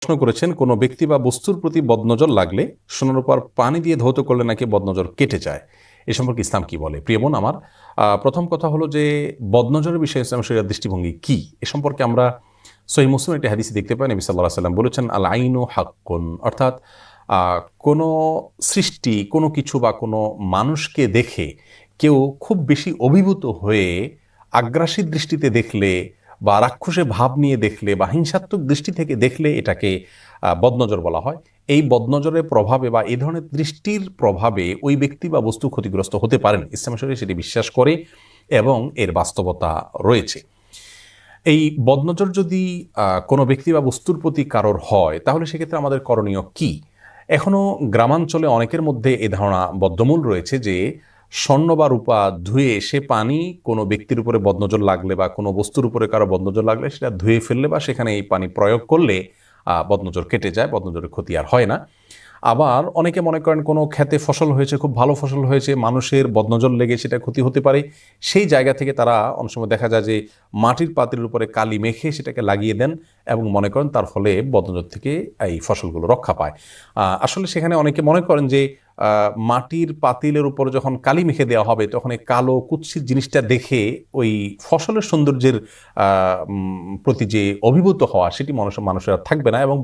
প্রশ্ন করেছেন, কোনো ব্যক্তি বা বস্তুর প্রতি বদনজর লাগলে সোনার উপর পানি দিয়ে ধৌত করলে নাকি বদনজর কেটে যায়। এ সম্পর্কে ইসলাম কি বলে? প্রিয় বোন আমার, প্রথম কথা হলো যে বদনজরের বিষয়ে ইসলাম শরীয়তের দৃষ্টিভঙ্গি কি এ সম্পর্কে আমরা সহিহ মুসলিম একটি হাদিসে দেখতে পাই। নবী সাল্লাল্লাহু আলাইহি সাল্লাম বলেছেন, আল আইনু হাক্কুন, অর্থাৎ কোনো সৃষ্টি, কোনো কিছু বা কোনো মানুষকে দেখে কেউ খুব বেশি অভিভূত হয়ে আগ্রাসী দৃষ্টিতে দেখলে বা রাক্ষসে ভাব নিয়ে দেখলে বা হিংসাত্মক দৃষ্টি থেকে দেখলে এটাকে বদনজর বলা হয়। এই বদনজরের প্রভাবে বা এই ধরনের দৃষ্টির প্রভাবে ওই ব্যক্তি বা বস্তু ক্ষতিগ্রস্ত হতে পারেন, ইসলাম শরীয়ত সেটি বিশ্বাস করে এবং এর বাস্তবতা রয়েছে। এই বদনজর যদি কোনো ব্যক্তি বা বস্তুর প্রতি কারোর হয়, তাহলে সেক্ষেত্রে আমাদের করণীয় কি? এখনও গ্রামাঞ্চলে অনেকের মধ্যে এ ধারণা বদ্ধমূল রয়েছে যে স্বর্ণ বা রূপা ধুয়ে সে পানি কোনো ব্যক্তির উপরে বদনজর লাগলে বা কোনো বস্তুর উপরে কারো বদনজর লাগলে সেটা ধুয়ে ফেললে বা সেখানে এই পানি প্রয়োগ করলে বদনজর কেটে যায়, বদনজরের ক্ষতি আর হয় না। আবার অনেকে মনে করেন কোনো ক্ষেতে ফসল হয়েছে, খুব ভালো ফসল হয়েছে, মানুষের বদনজর লেগে সেটা ক্ষতি হতে পারে, সেই জায়গা থেকে তারা অনেক সময় দেখা যায় যে মাটির পাত্রের উপরে কালি মেখে সেটাকে লাগিয়ে দেন এবং মনে করেন তার ফলে বদনজর থেকে এই ফসলগুলো রক্ষা পায়। আসলে সেখানে অনেকে মনে করেন যে মাটির পাতিলের উপরে যখন কালি মেখে দেওয়া হবে তখন এই কালো কুৎসিত জিনিসটা দেখে ওই ফসলের সৌন্দর্যের প্রতি যে অভিভূত হওয়া সেটি মানুষের থাকবে না এবং